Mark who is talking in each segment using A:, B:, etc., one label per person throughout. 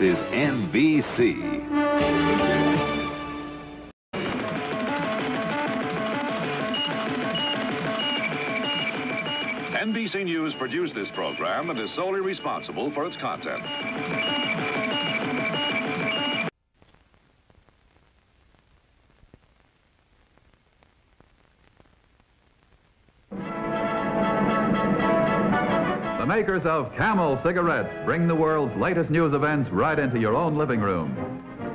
A: is NBC.
B: NBC News produced this program and is solely responsible for its content.
C: The makers of Camel cigarettes bring the world's latest news events right into your own living room.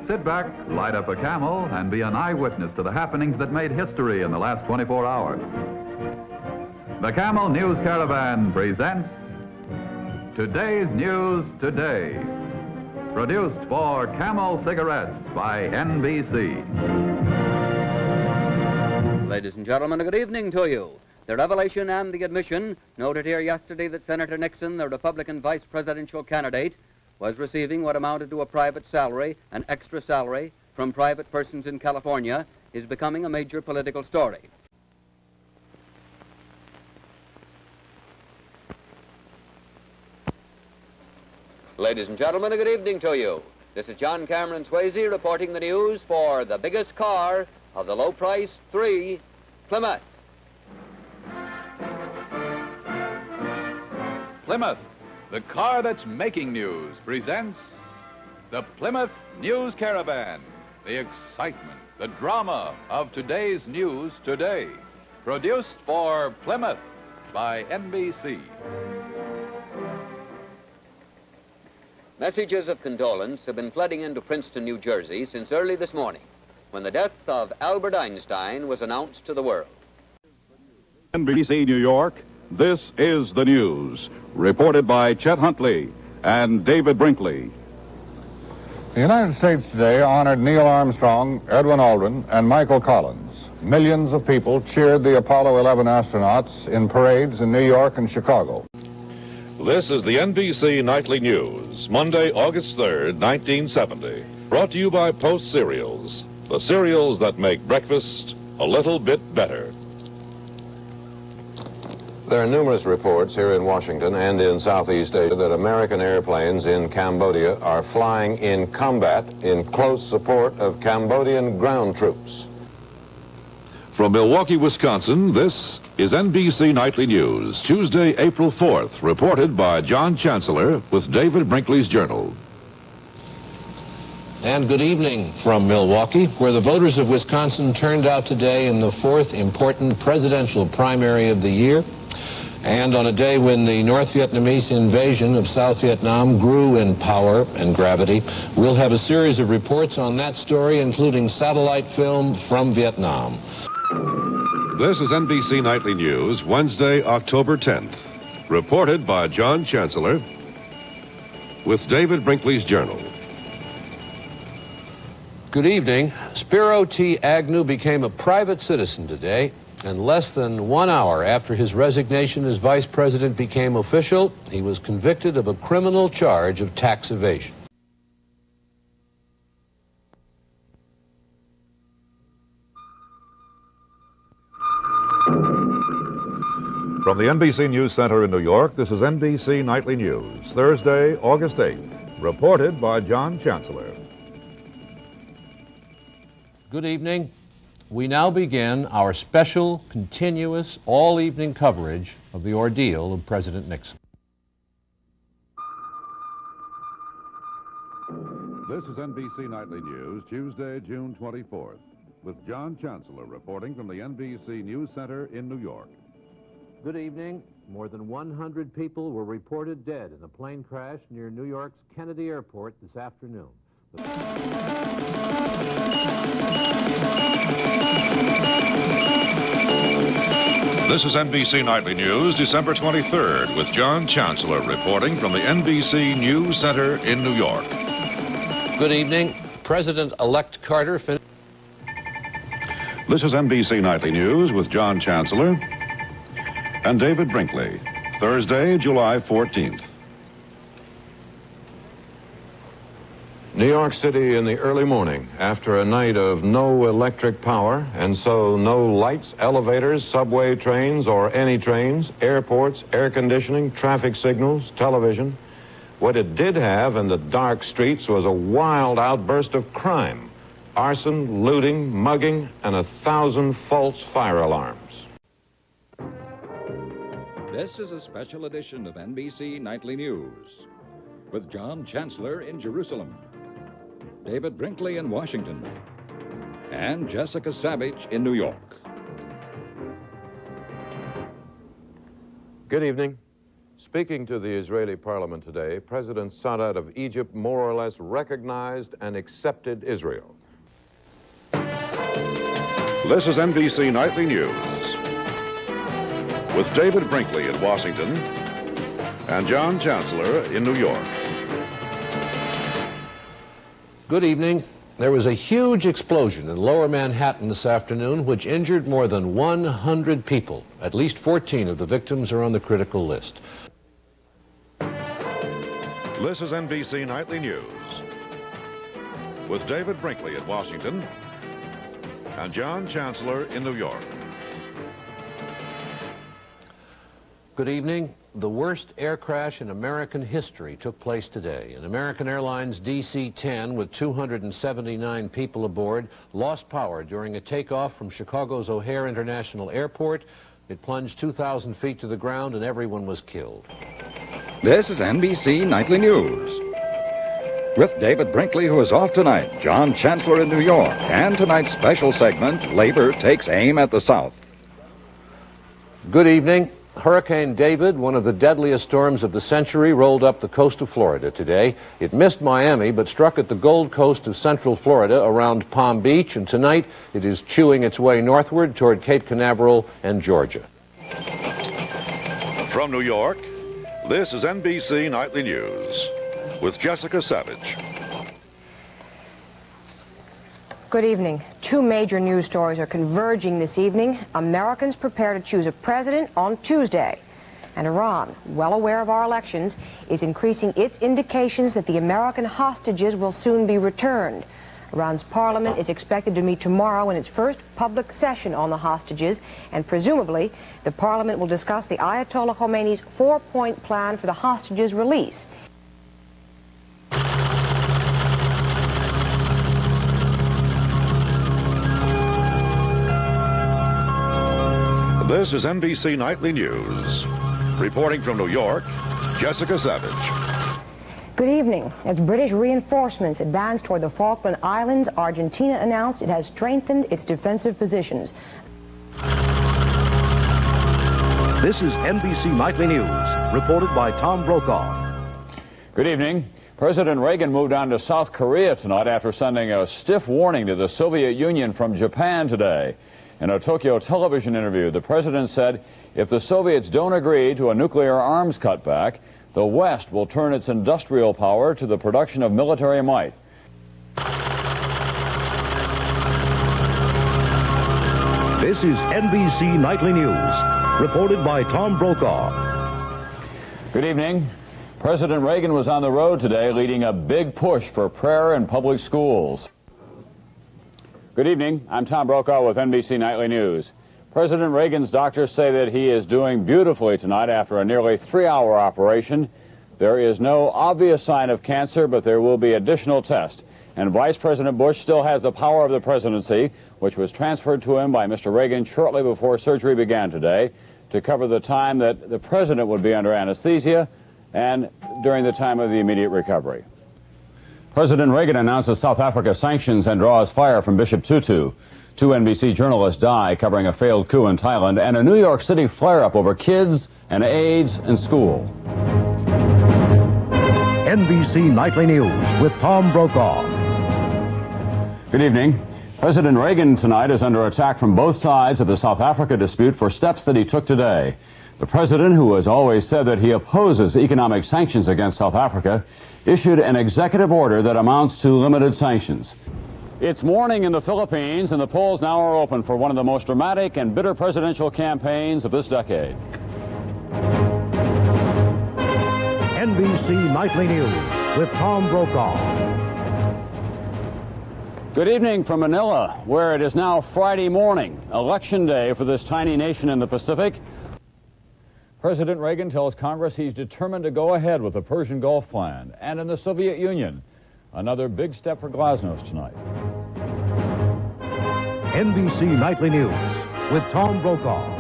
C: Sit back, light up a Camel, and be an eyewitness to the happenings that made history in the last 24 hours. The Camel News Caravan presents Today's News Today, produced for Camel Cigarettes by NBC.
D: Ladies and gentlemen, a good evening to you. The revelation and the admission noted here yesterday that Senator Nixon, the Republican vice presidential candidate, was receiving what amounted to a private salary, an extra salary, from private persons in California, is becoming a major political story. Ladies and gentlemen, a good evening to you. This is John Cameron Swayze reporting the news for the biggest car of the low price 3, Plymouth.
C: Plymouth, the car that's making news, presents the Plymouth News Caravan. The excitement, the drama of today's news today. Produced for Plymouth by NBC.
D: Messages of condolence have been flooding into Princeton, New Jersey since early this morning, when the death of Albert Einstein was announced to the world.
E: NBC New York, this is the news, reported by Chet Huntley and David Brinkley.
F: The United States today honored Neil Armstrong, Edwin Aldrin, and Michael Collins. Millions of people cheered the Apollo 11 astronauts in parades in New York and Chicago.
B: This is the NBC Nightly News, Monday, August 3rd, 1970. Brought to you by Post Cereals, the cereals that make breakfast a little bit better.
G: There are numerous reports here in Washington and in Southeast Asia that American airplanes in Cambodia are flying in combat in close support of Cambodian ground troops.
B: From Milwaukee, Wisconsin, this is NBC Nightly News, Tuesday, April 4th, reported by John Chancellor with David Brinkley's Journal.
H: And good evening from Milwaukee, where the voters of Wisconsin turned out today in the fourth important presidential primary of the year, and on a day when the North Vietnamese invasion of South Vietnam grew in power and gravity. We'll have a series of reports on that story, including satellite film from Vietnam.
B: This is NBC Nightly News, Wednesday, October 10th, reported by John Chancellor with David Brinkley's Journal.
H: Good evening. Spiro T. Agnew became a private citizen today, and less than 1 hour after his resignation as vice president became official, he was convicted of a criminal charge of tax evasion.
B: From the NBC News Center in New York, this is NBC Nightly News, Thursday, August 8th, reported by John Chancellor.
H: Good evening. We now begin our special, continuous, all-evening coverage of the ordeal of President Nixon.
B: This is NBC Nightly News, Tuesday, June 24th, with John Chancellor reporting from the NBC News Center in New York.
H: Good evening. More than 100 people were reported dead in a plane crash near New York's Kennedy Airport this afternoon.
B: This is NBC Nightly News, December 23rd, with John Chancellor reporting from the NBC News Center in New York.
H: Good evening. President-elect Carter finished.
B: This is NBC Nightly News with John Chancellor and David Brinkley, Thursday, July 14th.
G: New York City in the early morning after a night of no electric power, and so no lights, elevators, subway trains, or any trains, airports, air conditioning, traffic signals, television. What it did have in the dark streets was a wild outburst of crime. Arson, looting, mugging, and 1,000 false fire alarms.
I: This is a special edition of NBC Nightly News with John Chancellor in Jerusalem, David Brinkley in Washington, and Jessica Savage in New York.
G: Good evening. Speaking to the Israeli parliament today, President Sadat of Egypt more or less recognized and accepted Israel.
B: This is NBC Nightly News with David Brinkley in Washington and John Chancellor in New York.
H: Good evening. There was a huge explosion in Lower Manhattan this afternoon which injured more than 100 people. At least 14 of the victims are on the critical list.
B: This is NBC Nightly News with David Brinkley in Washington and John Chancellor in New York.
H: Good evening. The worst air crash in American history took place today. An American Airlines DC-10 with 279 people aboard lost power during a takeoff from Chicago's O'Hare International Airport. It plunged 2,000 feet to the ground and everyone was killed.
I: This is NBC Nightly News with David Brinkley, who is off tonight, John Chancellor in New York, and tonight's special segment, Labor Takes Aim at the South.
H: Good evening. Hurricane David, one of the deadliest storms of the century, rolled up the coast of Florida today. It missed Miami, but struck at the Gold Coast of central Florida around Palm Beach, and tonight it is chewing its way northward toward Cape Canaveral and Georgia.
B: From New York, this is NBC Nightly News with Jessica Savage.
J: Good evening. Two major news stories are converging this evening. Americans prepare to choose a president on Tuesday. And Iran, well aware of our elections, is increasing its indications that the American hostages will soon be returned. Iran's parliament is expected to meet tomorrow in its first public session on the hostages, and presumably the parliament will discuss the Ayatollah Khomeini's four-point plan for the hostages' release.
B: This is NBC Nightly News. Reporting from New York, Jessica Savage.
J: Good evening. As British reinforcements advance toward the Falkland Islands, Argentina announced it has strengthened its defensive positions.
A: This is NBC Nightly News, reported by Tom Brokaw.
E: Good evening. President Reagan moved on to South Korea tonight after sending a stiff warning to the Soviet Union from Japan today. In a Tokyo television interview, the president said if the Soviets don't agree to a nuclear arms cutback, the West will turn its industrial power to the production of military might.
A: This is NBC Nightly News, reported by Tom Brokaw.
E: Good evening. President Reagan was on the road today leading a big push for prayer in public schools. Good evening. I'm Tom Brokaw with NBC Nightly News. President Reagan's doctors say that he is doing beautifully tonight after a nearly 3-hour operation. There is no obvious sign of cancer, but there will be additional tests. And Vice President Bush still has the power of the presidency, which was transferred to him by Mr. Reagan shortly before surgery began today, to cover the time that the president would be under anesthesia and during the time of the immediate recovery. President Reagan announces South Africa sanctions and draws fire from Bishop Tutu. 2 NBC journalists die covering a failed coup in Thailand, and a New York City flare-up over kids and AIDS in school.
A: NBC Nightly News with Tom Brokaw.
E: Good evening. President Reagan tonight is under attack from both sides of the South Africa dispute for steps that he took today. The president, who has always said that he opposes economic sanctions against South Africa, issued an executive order that amounts to limited sanctions. It's morning in the Philippines, and the polls now are open for one of the most dramatic and bitter presidential campaigns of this decade.
A: NBC Nightly News with Tom Brokaw.
E: Good evening from Manila, where it is now Friday morning, election day for this tiny nation in the Pacific. President Reagan tells Congress he's determined to go ahead with the Persian Gulf plan. And in the Soviet Union, another big step for Glasnost tonight.
A: NBC Nightly News with Tom Brokaw.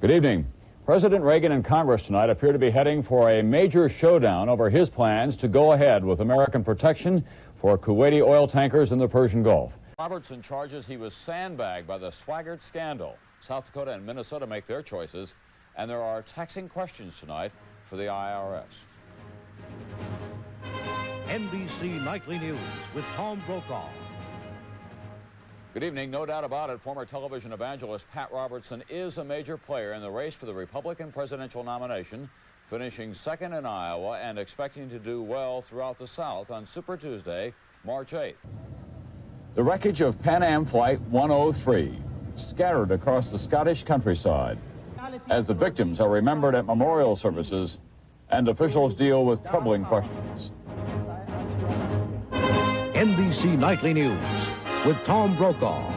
E: Good evening. President Reagan and Congress tonight appear to be heading for a major showdown over his plans to go ahead with American protection for Kuwaiti oil tankers in the Persian Gulf. Robertson charges he was sandbagged by the Swaggart scandal. South Dakota and Minnesota make their choices, and there are taxing questions tonight for the IRS.
A: NBC Nightly News with Tom Brokaw.
E: Good evening. No doubt about it, former television evangelist Pat Robertson is a major player in the race for the Republican presidential nomination, finishing second in Iowa and expecting to do well throughout the South on Super Tuesday, March 8th. The wreckage of Pan Am Flight 103 scattered across the Scottish countryside as the victims are remembered at memorial services and officials deal with troubling questions.
A: NBC Nightly News with Tom Brokaw.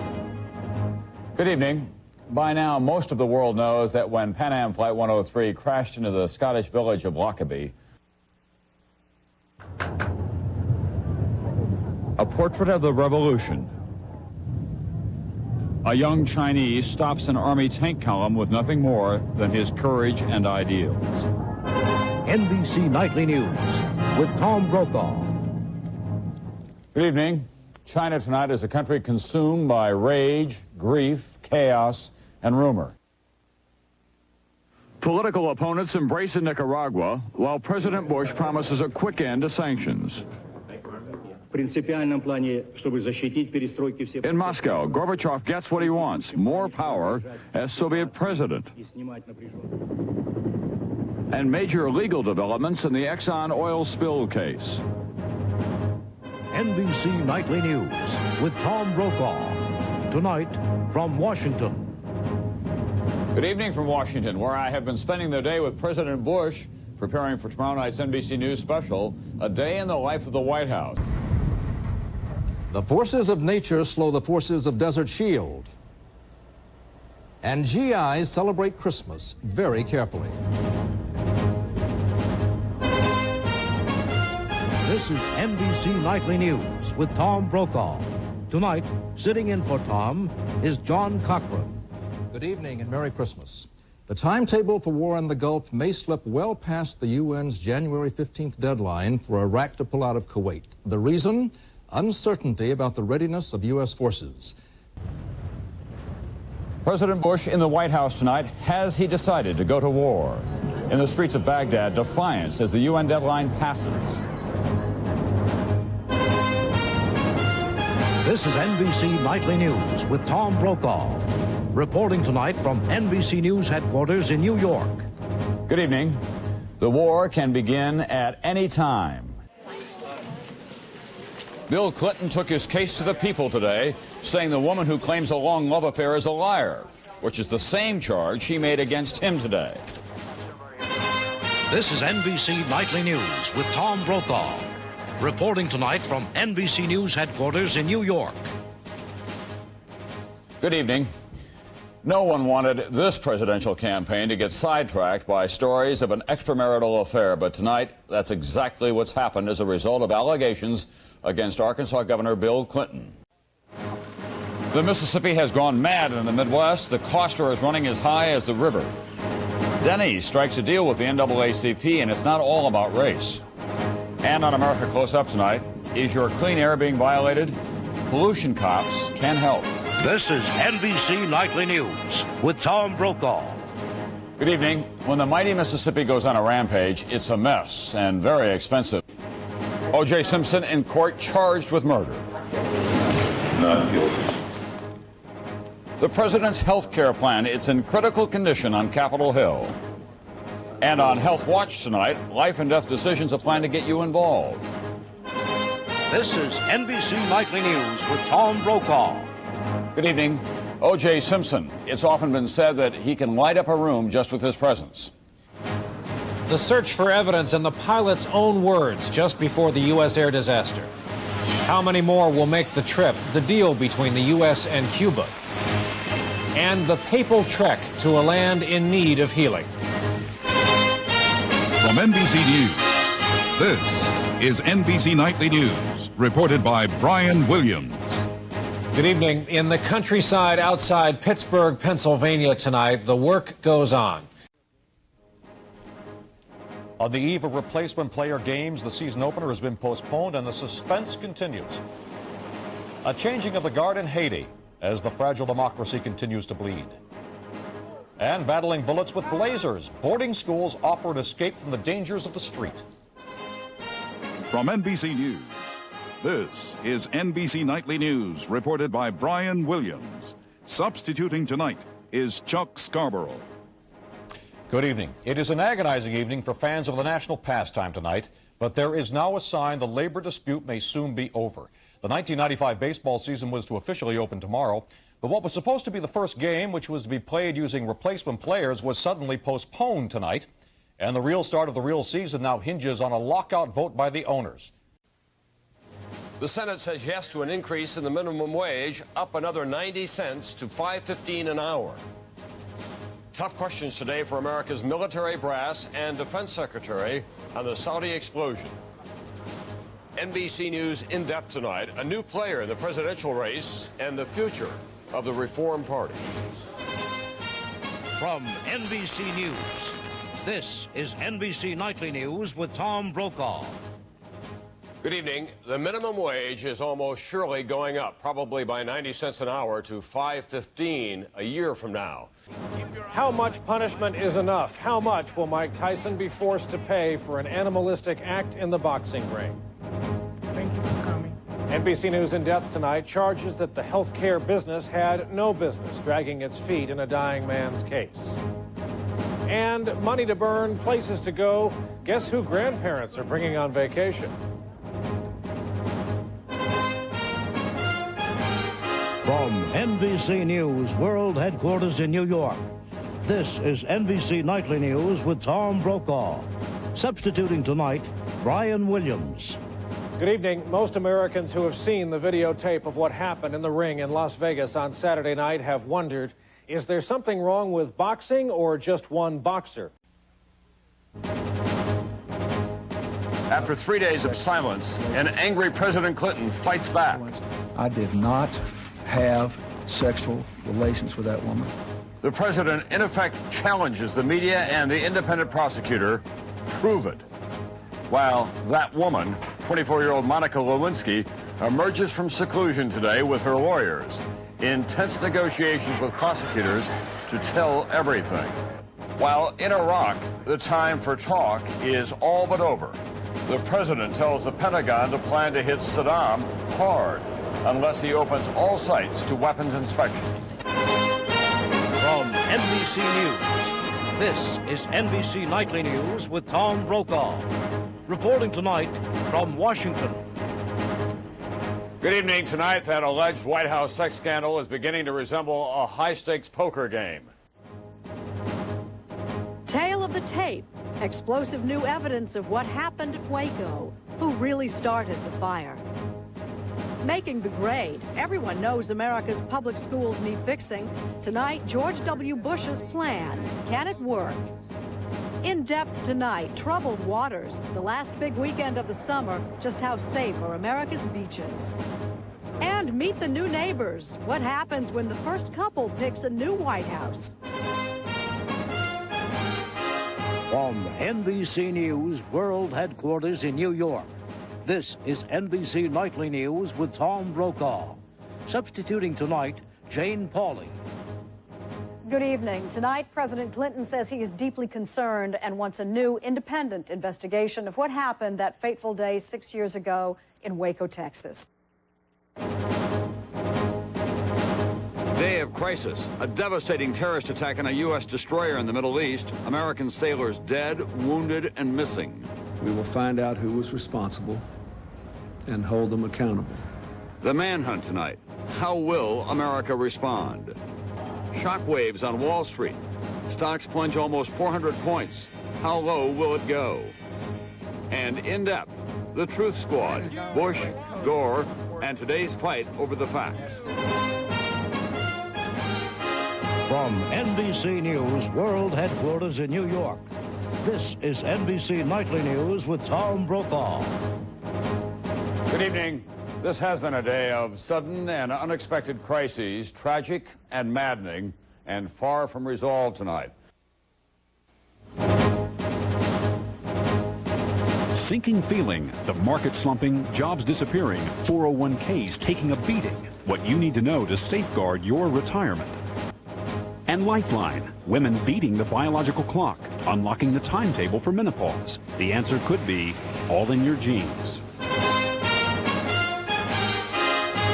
E: Good evening. By now, most of the world knows that when Pan Am Flight 103 crashed into the Scottish village of Lockerbie, a portrait of the revolution. A young Chinese stops an army tank column with nothing more than his courage and ideals.
A: NBC Nightly News with Tom Brokaw.
E: Good evening. China tonight is a country consumed by rage, grief, chaos, and rumor. Political opponents embrace in Nicaragua, while President Bush promises a quick end to sanctions. In Moscow, Gorbachev gets what he wants, more power as Soviet president. And major legal developments in the Exxon oil spill case.
A: NBC Nightly News with Tom Brokaw. Tonight from Washington.
E: Good evening from Washington, where I have been spending the day with President Bush, preparing for tomorrow night's NBC News special, A Day in the Life of the White House.
K: The forces of nature slow the forces of Desert Shield. And GIs celebrate Christmas very carefully.
A: This is NBC Nightly News with Tom Brokaw. Tonight, sitting in for Tom is John Cochran.
K: Good evening and Merry Christmas. The timetable for war in the Gulf may slip well past the UN's January 15th deadline for Iraq to pull out of Kuwait. The reason? Uncertainty about the readiness of U.S. forces.
E: President Bush in the White House tonight. Has he decided to go to war? In the streets of Baghdad, defiance as the UN deadline passes.
A: This is NBC Nightly News with Tom Brokaw, reporting tonight from NBC News headquarters in New York.
E: Good evening. The war can begin at any time. Bill Clinton took his case to the people today, saying the woman who claims a long love affair is a liar, which is the same charge he made against him today.
A: This is NBC Nightly News with Tom Brokaw, reporting tonight from NBC News headquarters in New York.
E: Good evening. No one wanted this presidential campaign to get sidetracked by stories of an extramarital affair, but tonight, that's exactly what's happened as a result of allegations against Arkansas Governor Bill Clinton. The Mississippi has gone mad in the Midwest. The coster is running as high as the river. Denny's strikes a deal with the NAACP, and it's not all about race. And on America Close Up tonight, is your clean air being violated? Pollution cops can help.
A: This is NBC Nightly News with Tom Brokaw.
E: Good evening. When the mighty Mississippi goes on a rampage, it's a mess and very expensive. O.J. Simpson in court charged with murder.
L: Not guilty.
E: The president's health care plan, it's in critical condition on Capitol Hill. And on Health Watch tonight, life and death decisions, a plan to get you involved.
A: This is NBC Nightly News with Tom Brokaw.
E: Good evening. O.J. Simpson. It's often been said that he can light up a room just with his presence.
M: The search for evidence in the pilot's own words just before the U.S. air disaster. How many more will make the trip, the deal between the U.S. and Cuba? and the papal trek to a land in need of healing.
N: From NBC News, this is NBC Nightly News, reported by Brian Williams.
M: Good evening. In the countryside outside Pittsburgh, Pennsylvania tonight, the work goes on.
O: On the eve of replacement player games, the season opener has been postponed and the suspense continues. A changing of the guard in Haiti as the fragile democracy continues to bleed. And battling bullets with blazers, boarding schools offer an escape from the dangers of the street.
N: From NBC News, this is NBC Nightly News, reported by Brian Williams. Substituting tonight is Chuck Scarborough.
O: Good evening. It is an agonizing evening for fans of the national pastime tonight, but there is now a sign the labor dispute may soon be over. The 1995 baseball season was to officially open tomorrow, but what was supposed to be the first game, which was to be played using replacement players, was suddenly postponed tonight, and the real start of the real season now hinges on a lockout vote by the owners.
P: The Senate says yes to an increase in the minimum wage, up another 90 cents to $5.15 an hour. Tough questions today for America's military brass and defense secretary on the Saudi explosion. NBC News in depth tonight, a new player in the presidential race and the future of the Reform Party.
A: From NBC News, this is NBC Nightly News with Tom Brokaw.
P: Good evening. The minimum wage is almost surely going up, probably by 90 cents an hour to $5.15 a year from now.
M: How much punishment is enough? How much will Mike Tyson be forced to pay for an animalistic act in the boxing ring?
Q: Thank you for coming.
M: NBC News in depth tonight charges that the healthcare business had no business dragging its feet in a dying man's case. And money to burn, places to go. Guess who grandparents are bringing on vacation?
A: From NBC News World Headquarters in New York, this is NBC Nightly News with Tom Brokaw. Substituting tonight, Brian Williams.
M: Good evening. Most Americans who have seen the videotape of what happened in the ring in Las Vegas on Saturday night have wondered, is there something wrong with boxing or just one boxer?
P: After 3 days of silence, an angry President Clinton fights back.
Q: I did not have sexual relations with that woman.
P: The president, in effect, challenges the media and the independent prosecutor. Prove it. While that woman, 24-year-old Monica Lewinsky, emerges from seclusion today with her lawyers. Intense negotiations with prosecutors to tell everything. While in Iraq, the time for talk is all but over. The president tells the Pentagon to plan to hit Saddam hard unless he opens all sites to weapons inspection.
A: From NBC News, this is NBC Nightly News with Tom Brokaw. Reporting tonight from Washington.
P: Good evening. Tonight, that alleged White House sex scandal is beginning to resemble a high-stakes poker game.
R: Tale of the tape. Explosive new evidence of what happened at Waco. Who really started the fire? Making the grade. Everyone knows America's public schools need fixing. Tonight, George W. Bush's plan. Can it work? In depth tonight, troubled waters. The last big weekend of the summer. Just how safe are America's beaches? And meet the new neighbors. What happens when the first couple picks a new White House?
A: From NBC News World Headquarters in New York, this is NBC Nightly News with Tom Brokaw. Substituting tonight, Jane Pauley.
R: Good evening. Tonight, President Clinton says he is deeply concerned and wants a new independent investigation of what happened that fateful day 6 years ago in Waco, Texas.
P: Day of crisis. A devastating terrorist attack on a U.S. destroyer in the Middle East. American sailors dead, wounded, and missing.
Q: We will find out who was responsible and hold them accountable.
P: The manhunt tonight. How will America respond? Shockwaves on Wall Street. Stocks plunge almost 400 points. How low will it go? And in depth, the Truth Squad, Bush, Gore, and today's fight over the facts.
A: From NBC News World Headquarters in New York, this is NBC Nightly News with Tom Brokaw.
P: Good evening. This has been a day of sudden and unexpected crises, tragic and maddening, and far from resolved tonight.
S: Sinking feeling, the market slumping, jobs disappearing, 401ks taking a beating. What you need to know to safeguard your retirement. And Lifeline, women beating the biological clock, unlocking the timetable for menopause. The answer could be all in your genes.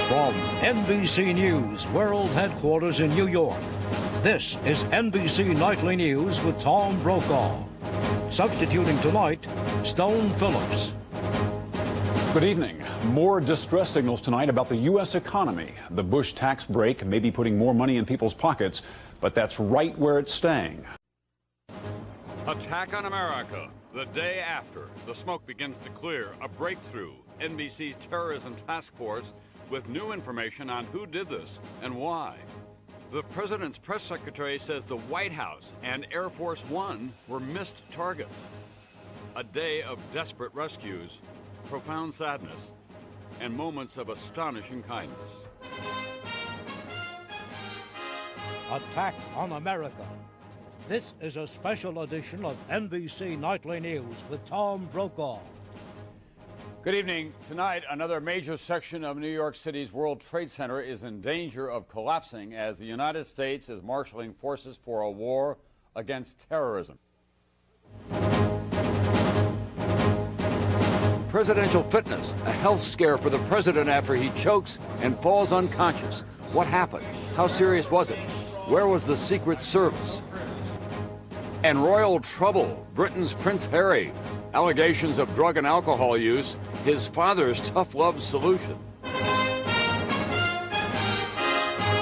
A: From NBC News World Headquarters in New York, this is NBC Nightly News with Tom Brokaw. Substituting tonight, Stone Phillips.
S: Good evening. More distress signals tonight about the U.S. economy. The Bush tax break may be putting more money in people's pockets, but that's right where it's staying.
P: Attack on America. The day after, the smoke begins to clear. A breakthrough. NBC's terrorism task force with new information on who did this and why. The president's press secretary says the White House and Air Force One were missed targets. A day of desperate rescues, profound sadness, and moments of astonishing kindness.
A: Attack on America. This is a special edition of NBC Nightly News with Tom Brokaw.
P: Good evening. Tonight, another major section of New York City's World Trade Center is in danger of collapsing as the United States is marshaling forces for a war against terrorism. Presidential fitness, a health scare for the president after he chokes and falls unconscious. What happened? How serious was it? Where was the Secret Service? And royal trouble, Britain's Prince Harry. Allegations of drug and alcohol use, his father's tough love solution.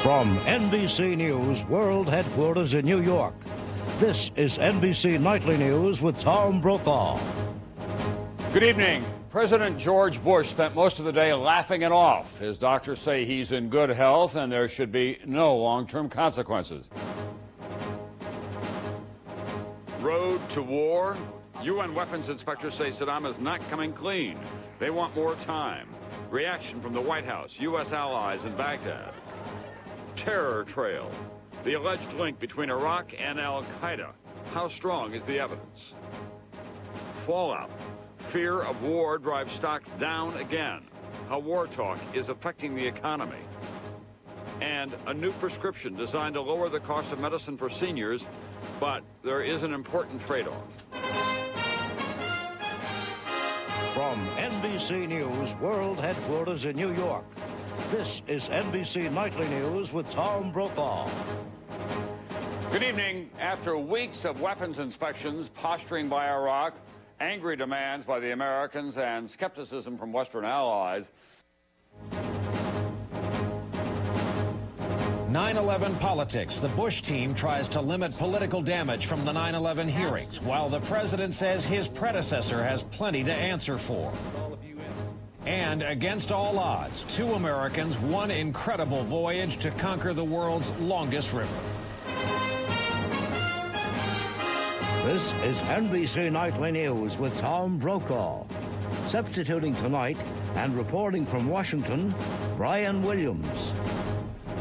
A: From NBC News World Headquarters in New York, this is NBC Nightly News with Tom Brokaw.
P: Good evening. President George Bush spent most of the day laughing it off. His doctors say he's in good health and there should be no long-term consequences. Road to war. UN weapons inspectors say Saddam is not coming clean. They want more time. Reaction from the White House, U.S. allies in Baghdad. Terror trail. The alleged link between Iraq and al-Qaeda. How strong is the evidence? Fallout. Fear of war drives stocks down again. How war talk is affecting the economy. And a new prescription designed to lower the cost of medicine for seniors, but there is an important trade-off.
A: From NBC News World Headquarters in New York, this is NBC Nightly News with Tom Brokaw.
P: Good evening. After weeks of weapons inspections, posturing by Iraq, angry demands by the Americans, and skepticism from Western allies,
T: 9/11 politics. The Bush team tries to limit political damage from the 9/11 hearings, while the president says his predecessor has plenty to answer for. And against all odds, 2 Americans, one incredible voyage to conquer the world's longest river.
A: This is NBC Nightly News with Tom Brokaw. Substituting tonight and reporting from Washington, Brian Williams.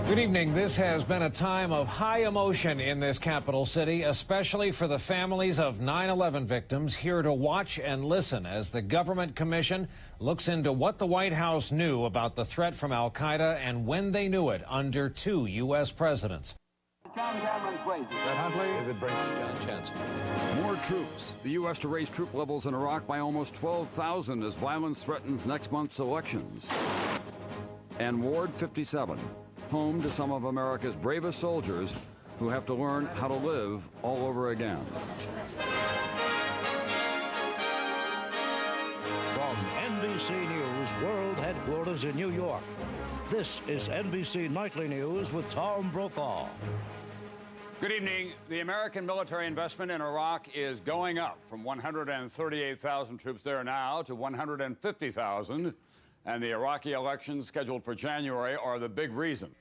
T: Good evening. This has been a time of high emotion in this capital city, especially for the families of 9/11 victims, here to watch and listen as the government commission looks into what the White House knew about the threat from al-Qaeda and when they knew it under 2 U.S. presidents.
P: Huntley, John Chancellor. More troops. The U.S. to raise troop levels in Iraq by almost 12,000 as violence threatens next month's elections. And Ward 57. Home to some of America's bravest soldiers who have to learn how to live all over again.
A: From NBC News World Headquarters in New York, this is NBC Nightly News with Tom Brokaw.
P: Good evening. The American military investment in Iraq is going up from 138,000 troops there now to 150,000. And the Iraqi elections scheduled for January are the big reason.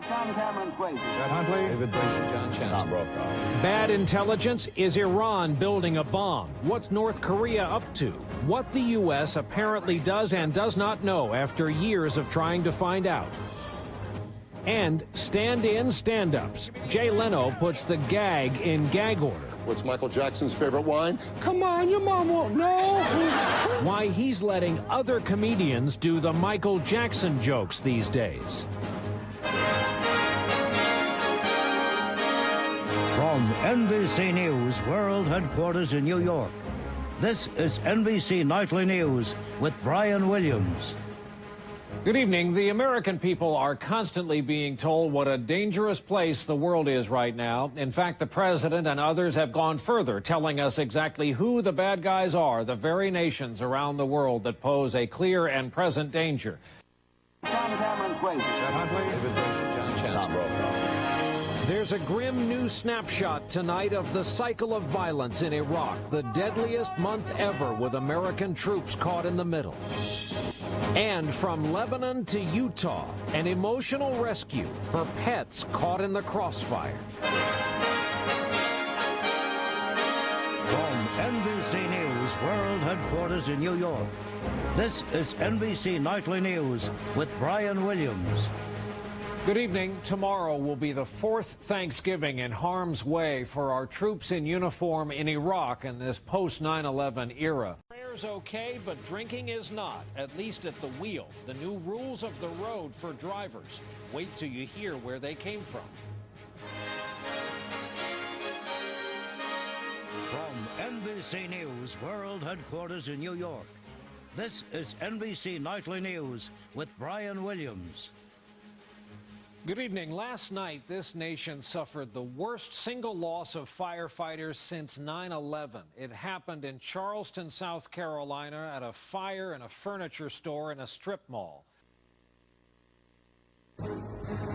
F: Ed Huntley. David Brinkley, John Chancellor.
E: Tom Brokaw.
T: Bad intelligence? Is Iran building a bomb? What's North Korea up to? What the U.S. apparently does and does not know after years of trying to find out. And stand-in stand-ups. Jay Leno puts the gag in gag order.
U: What's Michael Jackson's favorite wine? Come on, your mom won't know.
T: Why he's letting other comedians do the Michael Jackson jokes these days.
A: From NBC News World Headquarters in New York, this is NBC Nightly News with Brian Williams.
T: Good evening. The American people are constantly being told what a dangerous place the world is right now. In fact, the president and others have gone further, telling us exactly who the bad guys are, the very nations around the world that pose a clear and present danger.
F: Ed Huntley. David Brinkley, John Chancellor.
E: Tom Brokaw.
T: There's a grim new snapshot tonight of the cycle of violence in Iraq, the deadliest month ever with American troops caught in the middle. And from Lebanon to Utah, an emotional rescue for pets caught in the crossfire.
A: From NBC News World Headquarters in New York, this is NBC Nightly News with Brian Williams.
T: Good evening. Tomorrow will be the fourth Thanksgiving in harm's way for our troops in uniform in Iraq in this post-9/11 era. Prayer's okay, but drinking is not, at least at the wheel. The new rules of the road for drivers. Wait till you hear where they came from.
A: From NBC News World Headquarters in New York, this is NBC Nightly News with Brian Williams.
T: Good evening. Last night, this nation suffered the worst single loss of firefighters since 9/11. It happened in Charleston, South Carolina, at a fire in a furniture store in a strip mall.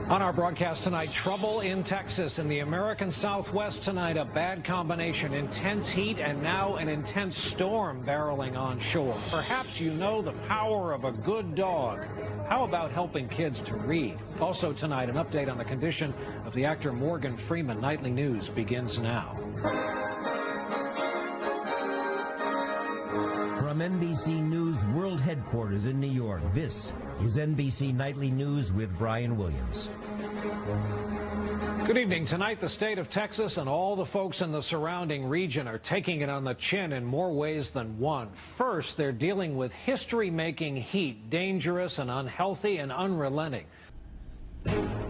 T: On our broadcast tonight, trouble in Texas. In the American Southwest tonight, a bad combination. Intense heat and now an intense storm barreling on shore. Perhaps you know the power of a good dog. How about helping kids to read? Also tonight, an update on the condition of the actor Morgan Freeman. Nightly News begins now.
V: From NBC News World Headquarters in New York, this is NBC Nightly News with Brian Williams.
T: Good evening. Tonight, the state of Texas and all the folks in the surrounding region are taking it on the chin in more ways than one. First, they're dealing with history-making heat, dangerous and unhealthy and unrelenting.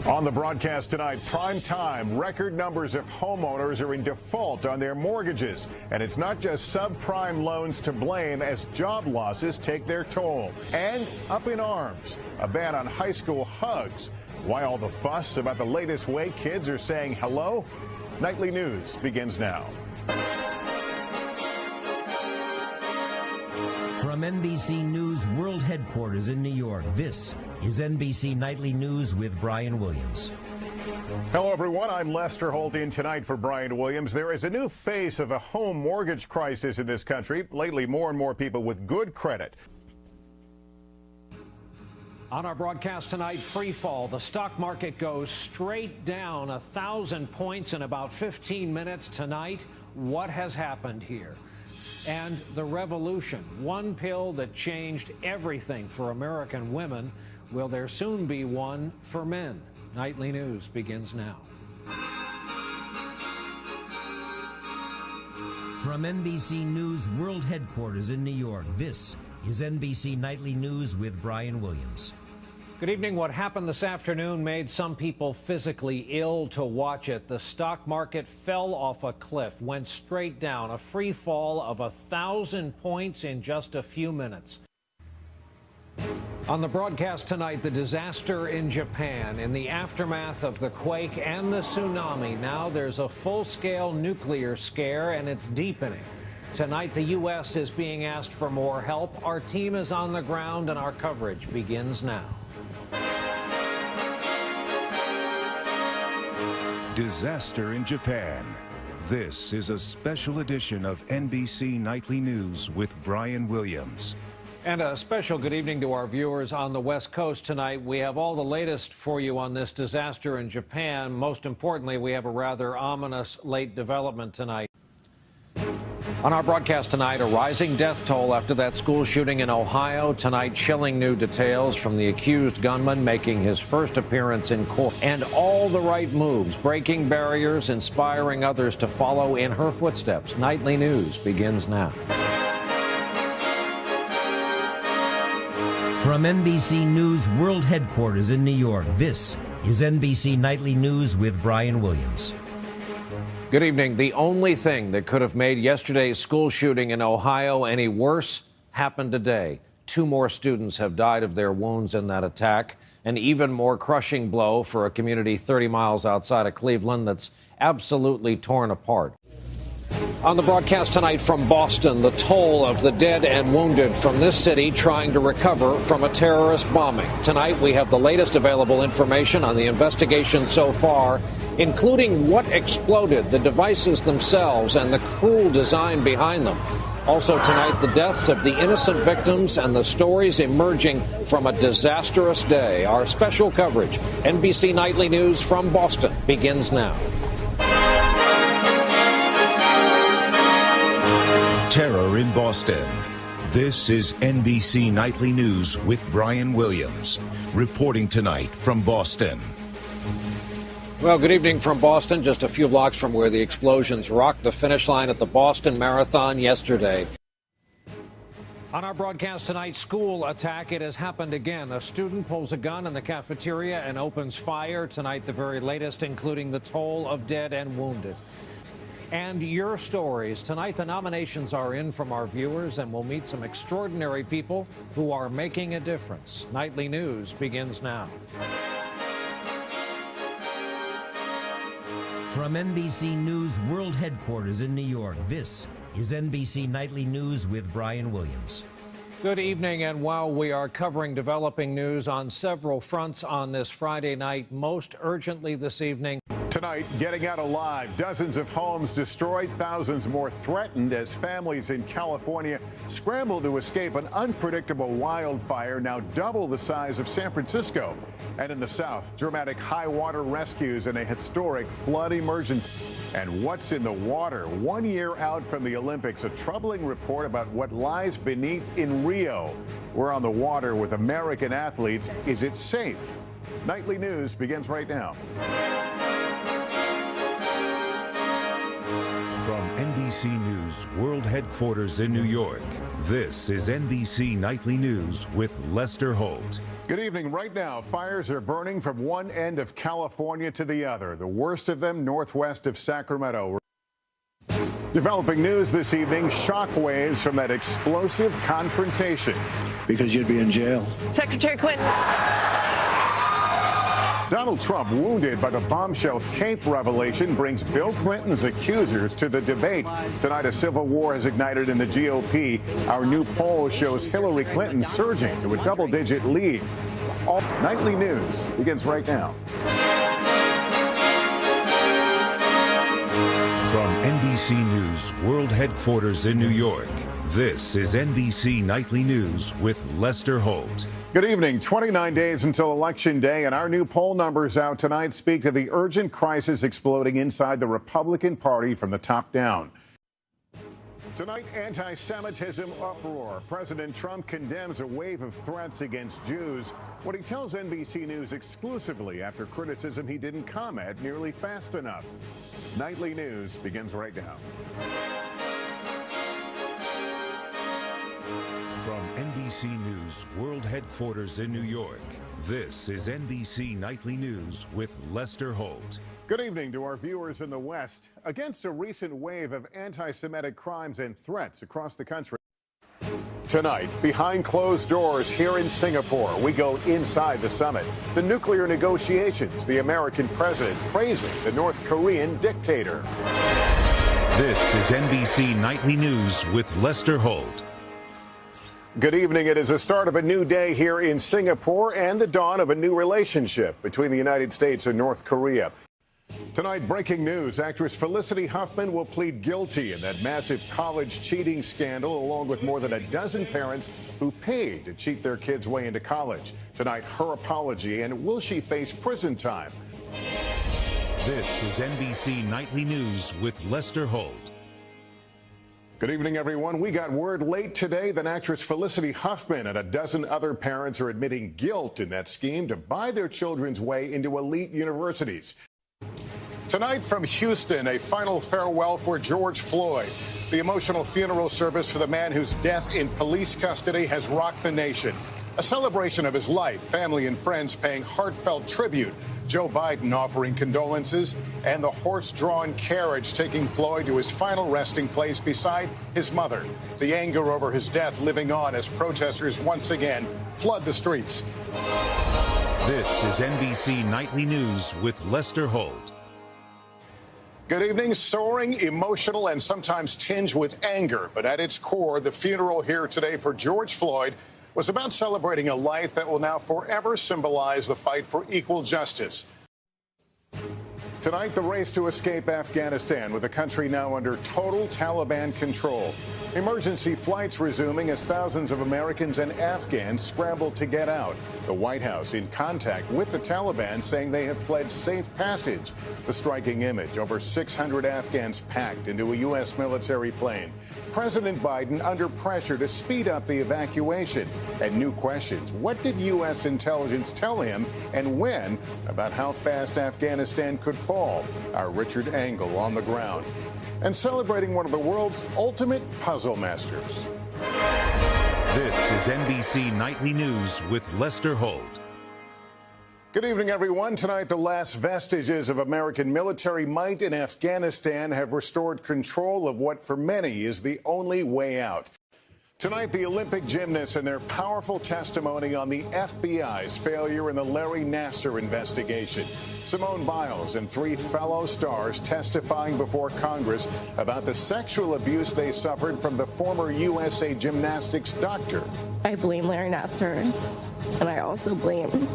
W: On the broadcast tonight, prime time, record numbers of homeowners are in default on their mortgages. And it's not just subprime loans to blame as job losses take their toll. And up in arms, a ban on high school hugs. Why all the fuss about the latest way kids are saying hello? Nightly News begins now.
V: From NBC News World Headquarters in New York, this is NBC Nightly News with Brian Williams.
W: Hello, everyone. I'm Lester Holt in tonight for Brian Williams. There is a new face of a home mortgage crisis in this country. Lately, more and more people with good credit.
T: On our broadcast tonight, free fall. The stock market goes straight down 1,000 points in about 15 minutes tonight. What has happened here? And the revolution, one pill that changed everything for American women. Will there soon be one for men? Nightly News begins now.
V: From NBC News World Headquarters in New York, this is NBC Nightly News with Brian Williams.
T: Good evening. What happened this afternoon made some people physically ill to watch it. The stock market fell off a cliff, went straight down, a free fall of 1,000 points in just a few minutes. On the broadcast tonight, the disaster in Japan. In the aftermath of the quake and the tsunami, now there's a full-scale nuclear scare, and it's deepening. Tonight, the U.S. is being asked for more help. Our team is on the ground, and our coverage begins now.
X: Disaster in Japan. This is a special edition of NBC Nightly News with Brian Williams.
T: And a special good evening to our viewers on the West Coast tonight. We have all the latest for you on this disaster in Japan. Most importantly, we have a rather ominous late development tonight. On our broadcast tonight, a rising death toll after that school shooting in Ohio. Tonight, chilling new details from the accused gunman making his first appearance in court. And all the right moves, breaking barriers, inspiring others to follow in her footsteps. Nightly News begins now.
V: From NBC News World Headquarters in New York, this is NBC Nightly News with Brian Williams.
T: Good evening. The only thing that could have made yesterday's school shooting in Ohio any worse happened today. 2 more students have died of their wounds in that attack. An even more crushing blow for a community 30 miles outside of Cleveland that's absolutely torn apart. On the broadcast tonight from Boston, the toll of the dead and wounded from this city trying to recover from a terrorist bombing. Tonight, we have the latest available information on the investigation so far, including what exploded, the devices themselves, and the cruel design behind them. Also tonight, the deaths of the innocent victims and the stories emerging from a disastrous day. Our special coverage, NBC Nightly News from Boston, begins now.
X: Terror in Boston. This is NBC Nightly News with Brian Williams, reporting tonight from Boston.
T: Well, good evening from Boston, just a few blocks from where the explosions rocked the finish line at the Boston Marathon yesterday. On our broadcast tonight, school attack. It has happened again. A student pulls a gun in the cafeteria and opens fire. Tonight, the very latest, including the toll of dead and wounded. And your stories. Tonight, the nominations are in from our viewers, and we'll meet some extraordinary people who are making a difference. Nightly News begins now.
V: From NBC News World Headquarters in New York, this is NBC Nightly News with Brian Williams.
T: Good evening, and while we are covering developing news on several fronts on this Friday night, most urgently this evening.
W: Tonight, getting out alive. Dozens of homes destroyed, thousands more threatened as families in California scramble to escape an unpredictable wildfire now double the size of San Francisco. And in the south, dramatic high water rescues and a historic flood emergency. And what's in the water? 1 year out from the Olympics, a troubling report about what lies beneath in Rio. We're on the water with American athletes. Is it safe? Nightly News begins right now.
X: From NBC News World Headquarters in New York, this is NBC Nightly News with Lester Holt.
W: Good evening. Right now, fires are burning from one end of California to the other, the worst of them northwest of Sacramento. Developing news this evening, shockwaves from that explosive confrontation.
C: Because you'd be in jail.
D: Secretary Clinton.
W: Donald Trump, wounded by the bombshell tape revelation, brings Bill Clinton's accusers to the debate. Tonight, a civil war has ignited in the GOP. Our new poll shows Hillary Clinton surging to a double-digit lead. All Nightly News begins right now.
X: From NBC News World Headquarters in New York, this is NBC Nightly News with Lester Holt.
W: Good evening. 29 days until Election Day, and our new poll numbers out tonight speak to the urgent crisis exploding inside the Republican Party from the top down. Tonight, anti-Semitism uproar. President Trump condemns a wave of threats against Jews. What he tells NBC News exclusively after criticism he didn't come at nearly fast enough. Nightly News begins right now.
X: From NBC News World Headquarters in New York, this is NBC Nightly News with Lester Holt.
W: Good evening to our viewers in the West. Against a recent wave of anti-Semitic crimes and threats across the country. Tonight, behind closed doors here in Singapore, we go inside the summit. The nuclear negotiations, the American president praising the North Korean dictator.
X: This is NBC Nightly News with Lester Holt.
W: Good evening. It is the start of a new day here in Singapore and the dawn of a new relationship between the United States and North Korea. Tonight, breaking news. Actress Felicity Huffman will plead guilty in that massive college cheating scandal, along with more than a dozen parents who paid to cheat their kids' way into college. Tonight, her apology, and will she face prison time?
X: This is NBC Nightly News with Lester Holt.
W: Good evening, everyone. We got word late today that actress Felicity Huffman and a dozen other parents are admitting guilt in that scheme to buy their children's way into elite universities. Tonight from Houston, a final farewell for George Floyd. The emotional funeral service for the man whose death in police custody has rocked the nation. A celebration of his life, family and friends paying heartfelt tribute. Joe Biden offering condolences, and the horse-drawn carriage taking Floyd to his final resting place beside his mother. The anger over his death living on as protesters once again flood the streets.
X: This is NBC Nightly News with Lester Holt.
W: Good evening. Soaring, emotional, and sometimes tinged with anger. But at its core, the funeral here today for George Floyd was about celebrating a life that will now forever symbolize the fight for equal justice. Tonight, the race to escape Afghanistan, with the country now under total Taliban control. Emergency flights resuming as thousands of Americans and Afghans scramble to get out. The White House in contact with the Taliban, saying they have pledged safe passage. The striking image, over 600 Afghans packed into a U.S. military plane. President Biden under pressure to speed up the evacuation. And new questions. What did U.S. intelligence tell him and when about how fast Afghanistan could fall? Our Richard Engel on the ground. And celebrating one of the world's ultimate puzzle masters.
X: This is NBC Nightly News with Lester Holt.
W: Good evening, everyone. Tonight, the last vestiges of American military might in Afghanistan have restored control of what for many is the only way out. Tonight, the Olympic gymnasts and their powerful testimony on the FBI's failure in the Larry Nassar investigation. Simone Biles and three fellow stars testifying before Congress about the sexual abuse they suffered from the former USA Gymnastics doctor.
D: I blame Larry Nassar, and I also blame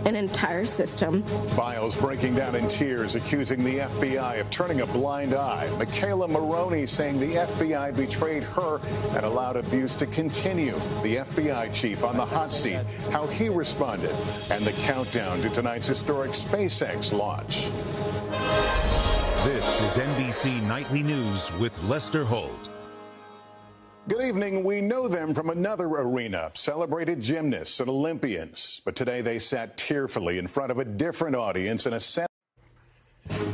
D: an entire system.
W: Biles breaking down in tears, accusing the FBI of turning a blind eye. Michaela Maroney saying the FBI betrayed her and allowed abuse to continue. The FBI chief on the hot seat, how he responded, and the countdown to tonight's historic SpaceX launch.
X: This is NBC Nightly News with Lester Holt.
W: Good evening. We know them from another arena, celebrated gymnasts and Olympians. But today they sat tearfully in front of a different audience in a Senate.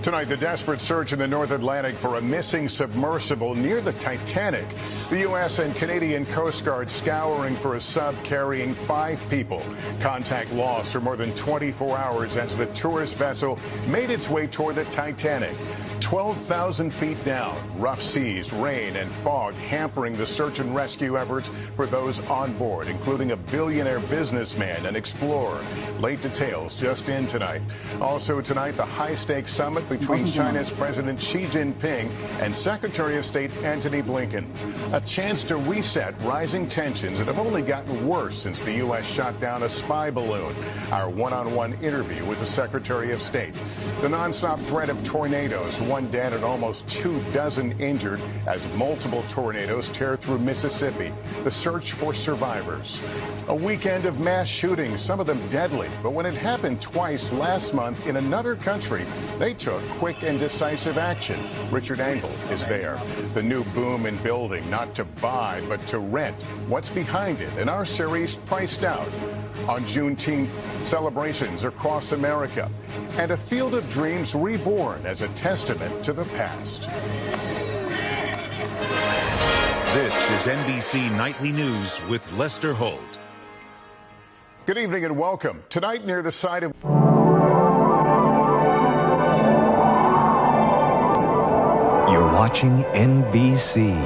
W: Tonight, the desperate search in the North Atlantic for a missing submersible near the Titanic. The U.S. and Canadian Coast Guard scouring for a sub carrying 5 people. Contact lost for more than 24 hours as the tourist vessel made its way toward the Titanic. 12,000 feet down, rough seas, rain, and fog hampering the search and rescue efforts for those on board, including a billionaire businessman and explorer. Late details just in tonight. Also tonight, the high-stakes summit between China's President Xi Jinping and Secretary of State Antony Blinken. A chance to reset rising tensions that have only gotten worse since the U.S. shot down a spy balloon. Our one-on-one interview with the Secretary of State. The nonstop threat of tornadoes, 1 dead and almost 24 injured as multiple tornadoes tear through Mississippi. The search for survivors. A weekend of mass shootings, some of them deadly. But when it happened twice last month in another country, they took quick and decisive action. Richard Engel is there. The new boom in building, not to buy, but to rent. What's behind it in our series, Priced Out? On Juneteenth, celebrations across America. And a field of dreams reborn as a testament to the past.
X: This is NBC Nightly News with Lester Holt.
W: Good evening and welcome. Tonight near the site of...
G: You're watching NBC.